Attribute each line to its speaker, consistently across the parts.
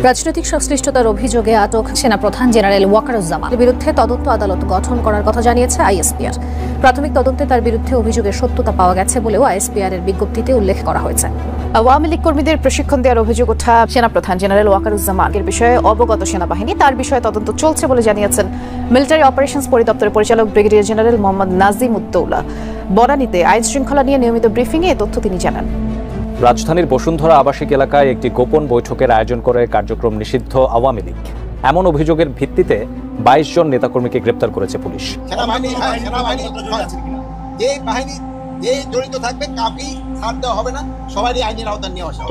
Speaker 1: রাজনৈতিক সংশ্লিষ্টতার অভিযোগে আটক সেনাপ্রধান জেনারেল ওয়াকারুজ্জামানের বিরুদ্ধে তদন্ত আদালত গঠন করার কথা জানিয়েছে আইএসপিআর। প্রাথমিক তদন্তে তার বিরুদ্ধে অভিযোগের সত্যতা পাওয়া গেছে বলেও আইএসপিআর এর বিজ্ঞপ্তিতে উল্লেখ করা হয়েছে।
Speaker 2: আওয়ামী লীগ কর্মীদের প্রশিক্ষণ দেওয়ার অভিযোগ ওঠা সেনাপ্রধান জেনারেল ওয়াকারুজ্জামানের বিষয়ে অবগত সেনাবাহিনী তার বিষয়ে তদন্ত চলছে বলে জানিয়েছেন মিলিটারি অপারেশনস পরিদপ্তরের পরিচালক ব্রিগেডিয়ার জেনারেল মোহাম্মদ নাজিম উদ্দৌলা। বনানীতে আইন শৃঙ্খলা নিয়ে নিয়মিত ব্রিফিংয়ে এ তথ্য তিনি জানান।
Speaker 3: রাজধানীর বসুন্ধরা আবাসিক এলাকায় একটি গোপন বৈঠকের আয়োজন করে কার্যক্রম নিষিদ্ধ আওয়ামী লীগ। এমন অভিযোগের ভিত্তিতে 22 জন নেতাকর্মীকে গ্রেপ্তার করেছে পুলিশ।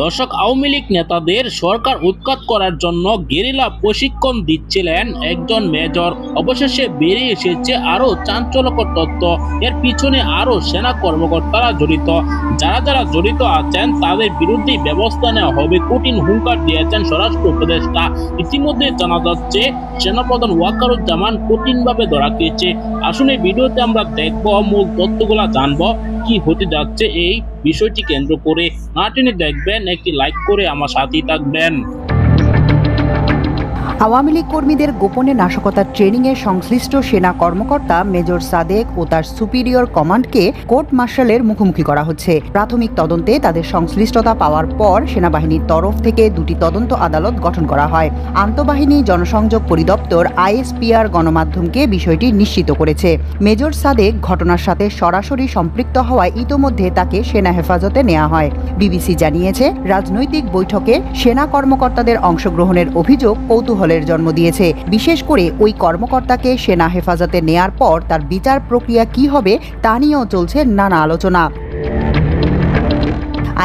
Speaker 4: দর্শক, আওয়ামী লীগ নেতাদের সরকার উৎখাত করার জন্য গেরিলা প্রশিক্ষণ দিচ্ছিলেন একজন মেজর। অবশেষে বেরিয়ে এসেছে আরো চাঞ্চল্যকর তথ্য। এর পিছনে আরো সেনা কর্মকর্তারা জড়িত। যারা যারা জড়িত আছেন তাদের বিরুদ্ধে ব্যবস্থা নেওয়া হবে কঠিন হুঙ্কার দিয়েছেন স্বরাষ্ট্র উপদেষ্টা। ইতিমধ্যে জানা যাচ্ছে সেনাপ্রধান ওয়াকারুজ্জামান কঠিনভাবে ধরা খেয়েছে। আসলে ভিডিওতে আমরা দেখবো, মূল তথ্যগুলা জানবো কি হতে যাচ্ছে এই বিষয়টি কেন্দ্র করে। না টেনে দেখবেন, একটি লাইক করে আমার সাথেই থাকবেন।
Speaker 5: আওয়ামী লীগ কর্মীদের গোপনে নাশকতার ট্রেনিংয়ে সংশ্লিষ্ট সেনা কর্মকর্তা মেজর সাদেক ও তার সুপিরিয়র কমান্ডকে কোর্ট মার্শালের মুখোমুখি করা হচ্ছে। প্রাথমিক তদন্তে তাদের সংশ্লিষ্টতা পাওয়ার পর সেনাবাহিনীর তরফ থেকে 2টি তদন্ত আদালত গঠন করা হয়। আন্তঃবাহিনী জনসংযোগ পরিদপ্তর আইএসপিআর গণমাধ্যমকে বিষয়টি নিশ্চিত করেছে। মেজর সাদেক ঘটনার সাথে সরাসরি সম্পৃক্ত হওয়ায় ইতোমধ্যে তাকে সেনা হেফাজতে নেওয়া হয়। বিবিসি জানিয়েছে, রাজনৈতিক বৈঠকে সেনা কর্মকর্তাদের অংশগ্রহণের অভিযোগ কৌতূহলের জন্ম দিয়েছে। বিশেষ করে ওই কর্মকর্তাকে সেনা হেফাজতে নেয়ার পর তার বিচার প্রক্রিয়া কি হবে তা নিয়েও চলছে নানা আলোচনা।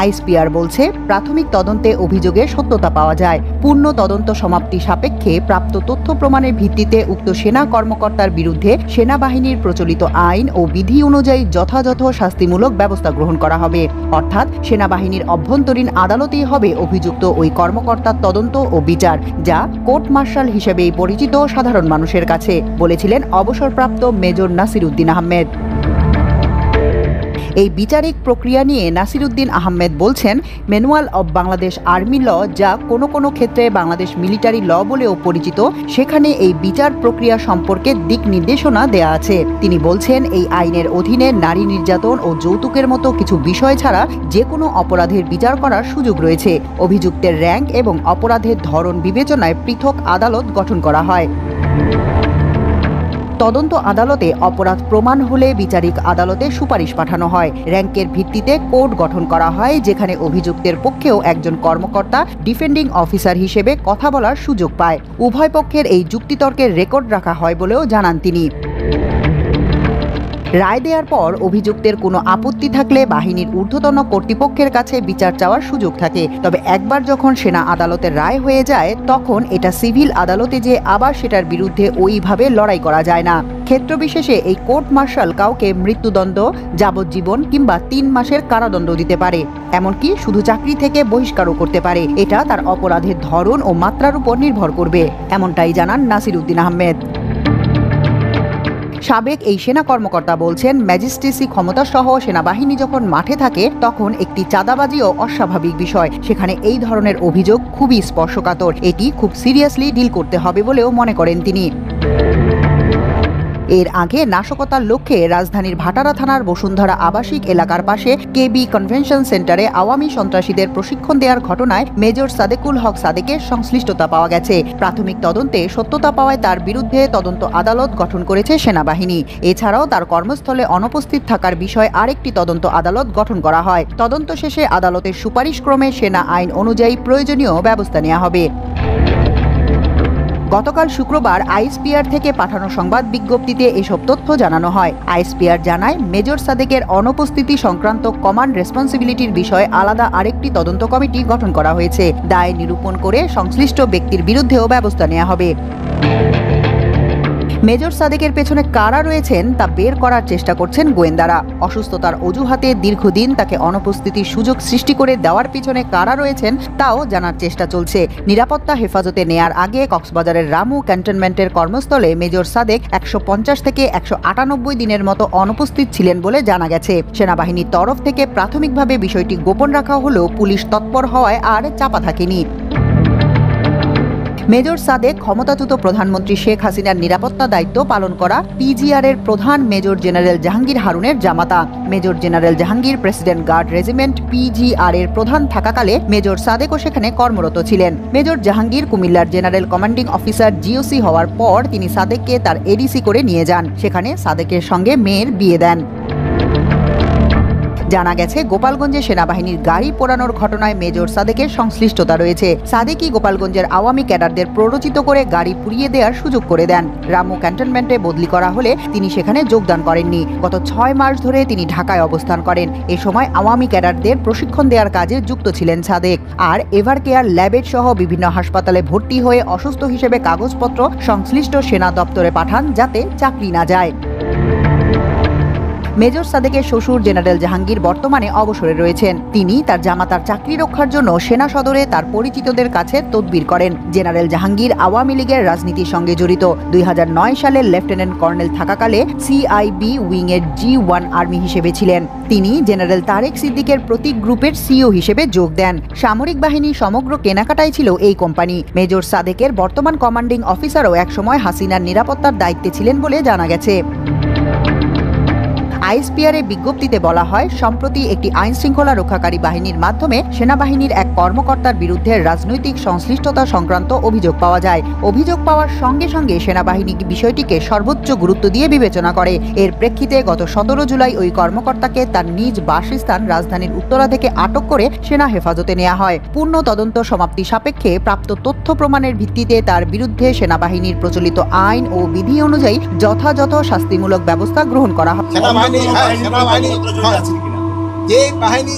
Speaker 5: আইএসপিআর বলছে, প্রাথমিক তদন্তে অভিযোগের সত্যতা পাওয়া যায়। পূর্ণ তদন্ত সমাপ্তি সাপেক্ষে প্রাপ্ত তথ্য প্রমাণের ভিত্তিতে উক্ত সেনা কর্মকর্তার বিরুদ্ধে সেনাবাহিনীর প্রচলিত আইন ও বিধি অনুযায়ী যথাযথ শাস্তিমূলক ব্যবস্থা গ্রহণ করা হবে। অর্থাৎ সেনাবাহিনীর অভ্যন্তরীণ আদালতেই হবে অভিযুক্ত ওই কর্মকর্তার তদন্ত ও বিচার, যা কোর্ট মার্শাল হিসেবেই পরিচিত সাধারণ মানুষের কাছে, বলেছিলেন অবসরপ্রাপ্ত মেজর নাসিরউদ্দিন আহমেদ। এই বিচারিক প্রক্রিয়া নিয়ে নাসিরউদ্দিন আহমেদ বলছেন, ম্যানুয়াল অব বাংলাদেশ আর্মি ল, যা কোনো কোনো ক্ষেত্রে বাংলাদেশ মিলিটারি ল বলেও পরিচিত, সেখানে এই বিচার প্রক্রিয়া সম্পর্কে দিক নির্দেশনা দেয়া আছে। তিনি বলছেন, এই আইনের অধীনে নারী নির্যাতন ও যৌতুকের মতো কিছু বিষয় ছাড়া যে কোনো অপরাধের বিচার করার সুযোগ রয়েছে। অভিযুক্তের র্যাঙ্ক এবং অপরাধের ধরন বিবেচনায় পৃথক আদালত গঠন করা হয়। তদন্ত আদালতে অপরাধ প্রমাণ হলে বিচারিক আদালতে সুপারিশ পাঠানো হয়। র্যাঙ্কের ভিত্তিতে কোর্ট গঠন করা হয়, যেখানে অভিযুক্তের পক্ষেও একজন কর্মকর্তা ডিফেন্ডিং অফিসার হিসেবে কথা বলার সুযোগ পায়। উভয় পক্ষের এই যুক্তিতর্কের রেকর্ড রাখা হয় বলেও জানান তিনি। রায় দেওয়ার পর অভিযুক্তের কোনো আপত্তি থাকলে বাহিনীর ঊর্ধ্বতন কর্তৃপক্ষের কাছে বিচার চাওয়ার সুযোগ থাকে। তবে একবার যখন সেনা আদালতের রায় হয়ে যায়, তখন এটা সিভিল আদালতে যে আবার সেটার বিরুদ্ধে ওইভাবে লড়াই করা যায় না। ক্ষেত্রবিশেষে এই কোর্ট মার্শাল কাউকে মৃত্যুদণ্ড, যাবজ্জীবন কিংবা 3 মাসের কারাদণ্ড দিতে পারে, এমনকি শুধু চাকরি থেকে বহিষ্কারও করতে পারে। এটা তার অপরাধের ধরন ও মাত্রার উপর নির্ভর করবে, এমনটাই জানান নাসিরউদ্দিন আহমেদ। সাবেক এই সেনা কর্মকর্তা বলছেন, ম্যাজিস্ট্রেসি ক্ষমতা সহ সেনাবাহিনী যখন মাঠে থাকে তখন একটি চাঁদাবাজিও অস্বাভাবিক বিষয়। সেখানে এই ধরনের অভিযোগ খুবই স্পর্শকাতর। এটি খুব সিরিয়াসলি ডিল করতে হবে বলেও মনে করেন তিনি। এর আগে নাশকতার লক্ষ্যে রাজধানীর ভাটারা থানার বসুন্ধরা আবাসিক এলাকার পাশে কেবি কনভেনশন সেন্টারে আওয়ামী সন্ত্রাসীদের প্রশিক্ষণ দেওয়ার ঘটনায় মেজর সাদেকুল হক সাদেকের সংশ্লিষ্টতা পাওয়া গেছে। প্রাথমিক তদন্তে সত্যতা পাওয়ায় তার বিরুদ্ধে তদন্ত আদালত গঠন করেছে সেনাবাহিনী। এছাড়াও তার কর্মস্থলে অনুপস্থিত থাকার বিষয়ে আরেকটি তদন্ত আদালত গঠন করা হয়। তদন্ত শেষে আদালতের সুপারিশক্রমে সেনা আইন অনুযায়ী প্রয়োজনীয় ব্যবস্থা নেওয়া হবে। গতকাল শুক্রবার আইএসপিআর থেকে পাঠানো সংবাদ বিজ্ঞপ্তিতে এসব তথ্য জানানো হয়। আইএসপিআর জানায়, মেজর সাদেকের অনুপস্থিতি সংক্রান্ত কমান্ড রেসপন্সিবিলিটির বিষয়ে আলাদা আরেকটি তদন্ত কমিটি গঠন করা হয়েছে। দায় নিরূপণ করে সংশ্লিষ্ট ব্যক্তির বিরুদ্ধেও ব্যবস্থা নেওয়া হবে। মেজর সাদেকের পেছনে কারা রয়েছেন তা বের করার চেষ্টা করছেন গোয়েন্দারা। অসুস্থতার অজুহাতে দীর্ঘদিন তাকে অনুপস্থিতির সুযোগ সৃষ্টি করে দেওয়ার পিছনে কারা রয়েছেন তাও জানার চেষ্টা চলছে। নিরাপত্তা হেফাজতে নেয়ার আগে কক্সবাজারের রামু ক্যান্টনমেন্টের কর্মস্থলে মেজর সাদেক 150 থেকে 198 দিনের মতো অনুপস্থিত ছিলেন বলে জানা গেছে। সেনাবাহিনীর তরফ থেকে প্রাথমিকভাবে বিষয়টি গোপন রাখা হলেও পুলিশ তৎপর হওয়ায় আর চাপা থাকেনি। মেজর সাদেক ক্ষমতাচ্যুত প্রধানমন্ত্রী শেখ হাসিনার নিরাপত্তা দায়িত্ব পালন করা পিজিআর এর প্রধান মেজর জেনারেল জাহাঙ্গীর হারুনের জামাতা। Major general Jahangir president guard regiment PGR এর প্রধান থাকাকালে মেজর সাদেকও সেখানে কর্মরত ছিলেন। মেজর জাহাঙ্গীর কুমিল্লার জেনারেল কমান্ডিং অফিসার জিওসি হওয়ার পর তিনি সাদেককে তার এডিসি করে নিয়ে যান। সেখানে সাদেকের সঙ্গে মেয়ের বিয়ে দেন। জানা গেছে, গোপালগঞ্জে সেনাবাহিনীর গাড়ি পোড়ানোর ঘটনায় মেজর সাদেকের সংশ্লিষ্টতা রয়েছে। সাদেকই গোপালগঞ্জের আওয়ামী ক্যাডারদের প্ররোচিত করে গাড়ি পুড়িয়ে দেওয়ার সুযোগ করে দেন। রামু ক্যান্টনমেন্টে বদলি করা হলে তিনি সেখানে যোগদান করেননি। গত 6 মাস ধরে তিনি ঢাকায় অবস্থান করেন। এ সময় আওয়ামী ক্যাডারদের প্রশিক্ষণ দেওয়ার কাজে যুক্ত ছিলেন সাদেক। আর এভার কেয়ার ল্যাবেট সহ বিভিন্ন হাসপাতালে ভর্তি হয়ে অসুস্থ হিসেবে কাগজপত্র সংশ্লিষ্ট সেনা দপ্তরে পাঠান যাতে চাকরি না যায়। মেজর সাদেকের শ্বশুর জেনারেল জাহাঙ্গীর বর্তমানে অবসরে রয়েছেন। তিনি তার জামাতার চাকরি রক্ষার জন্য সেনা সদরে তার পরিচিতদের কাছে তদবির করেন। জেনারেল জাহাঙ্গীর আওয়ামী লীগের রাজনীতির সঙ্গে জড়িত। 2009 সালে লেফটেন্যান্ট কর্নেল থাকাকালে সিআইবি উইং এর G1 আর্মি হিসেবে ছিলেন। তিনি জেনারেল তারেক সিদ্দিকের প্রতীক গ্রুপের সিইও হিসেবে যোগ দেন। সামরিক বাহিনী সমগ্র কেনাকাটাই ছিল এই কোম্পানি। মেজর সাদেকের বর্তমান কমান্ডিং অফিসারও একসময় হাসিনার নিরাপত্তার দায়িত্বে ছিলেন বলে জানা গেছে। আইএসপিআর এর বিজ্ঞপ্তিতে বলা হয়, সম্প্রতি একটি আইন শৃঙ্খলা রক্ষাকারী বাহিনীর মাধ্যমে সেনাবাহিনীর এক কর্মকর্তার বিরুদ্ধে রাজনৈতিক সংশ্লিষ্টতা সংক্রান্ত অভিযোগ পাওয়া যায়। অভিযোগ পাওয়ার সঙ্গে সঙ্গে সেনাবাহিনী বিষয়টিকে সর্বোচ্চ গুরুত্ব দিয়ে বিবেচনা করে। এর প্রেক্ষিতে গত 17 জুলাই ওই কর্মকর্তাকে তার নিজ বাসস্থান রাজধানীর উত্তরা থেকে আটক করে সেনা হেফাজতে নেওয়া হয়। পূর্ণ তদন্ত সমাপ্তি সাপেক্ষে প্রাপ্ত তথ্য প্রমাণের ভিত্তিতে তার বিরুদ্ধে সেনাবাহিনীর প্রচলিত আইন ও বিধি অনুযায়ী যথাযথ শাস্তিমূলক ব্যবস্থা গ্রহণ করা হয়।
Speaker 6: যে বাহিনী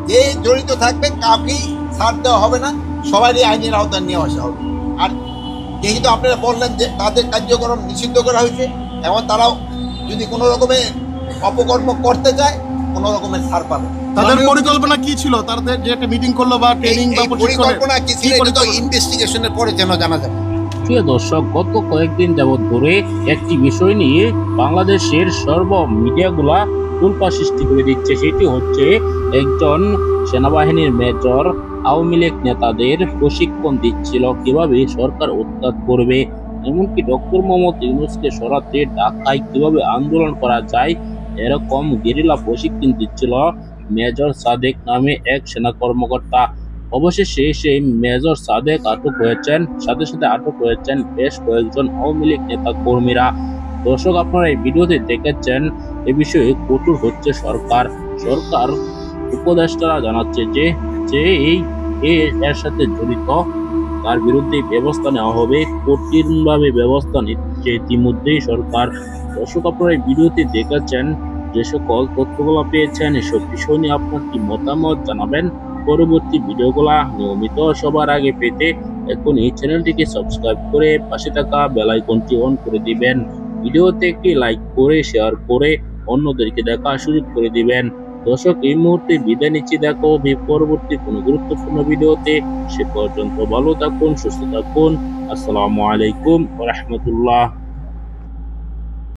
Speaker 6: যে জড়িত থাকবে কাউকেই ছাড় দেওয়া হবে না, সবারই আইনের আওতায় নিয়ে আসা হবে। আর যেহেতু আপনারা বললেন যে তাদের কার্যক্রম নিষিদ্ধ করা হয়েছে, এবং তারাও যদি কোনো রকমের অপকর্ম করতে যায় কোনো রকমের ছাড় পাবে।
Speaker 7: তাদের পরিকল্পনা কি ছিল? তাদের যে একটা মিটিং করলো বা ট্রেনিং বা
Speaker 6: পরিকল্পনা কি ছিল এটা তো ইনভেস্টিগেশনের পরে যেন জানা যাবে।
Speaker 4: প্রিয় দর্শক, গত কয়েকদিন যাবৎ ধরে একটি বিষয় নিয়ে বাংলাদেশের সর্ব মিডিয়াগুলা তোলপাড় সৃষ্টি করে দিচ্ছে। সেটি হচ্ছে একজন সেনাবাহিনীর মেজর আওয়ামী লীগ নেতাদের প্রশিক্ষণ দিচ্ছিল কিভাবে সরকার উৎখাত করবে, এমনকি ডক্টর মোহাম্মদ ইউনূসকে সরাতে ঢাকায় কিভাবে আন্দোলন করা যায়, এরকম গেরিলা প্রশিক্ষণ দিচ্ছিল মেজর সাদেক নামে এক সেনা কর্মকর্তা। অবশেষে সেই মেজর সাদেক আটক হয়েছেন, সাথে সাথে আটক হয়েছেন বেশ কয়েকজন আওয়ামী লীগ নেতা কর্মীরা। দর্শক, আপনারা এই ভিডিওতে দেখেছেন এ বিষয়ে কঠোর হচ্ছে সরকার। উপদেষ্টারা জানাচ্ছে যে এর সাথে জড়িত তার বিরুদ্ধে ব্যবস্থা নেওয়া হবে, কঠিনভাবে ব্যবস্থা নিচ্ছে ইতিমধ্যেই সরকার। দর্শক, আপনারা এই ভিডিওতে দেখেছেন, যে সকল তথ্যগুলো পেয়েছেন এসব বিষয় নিয়ে আপনার কি মতামত জানাবেন। পরবর্তী ভিডিওগুলা নিয়মিত সবার আগে পেতে এখন এই চ্যানেলটিকে সাবস্ক্রাইব করে পাশে থাকা বেল আইকনটি অন করে দিবেন। ভিডিওতে একটি লাইক করে শেয়ার করে অন্যদেরকে দেখার সুযোগ করে দিবেন। দর্শক, এই মুহূর্তে বিদায় নিচ্ছি, দেখা হবে পরবর্তী কোনো গুরুত্বপূর্ণ ভিডিওতে। সে পর্যন্ত ভালো থাকুন, সুস্থ থাকুন। আসসালামু আলাইকুম ওয়া রাহমাতুল্লাহ।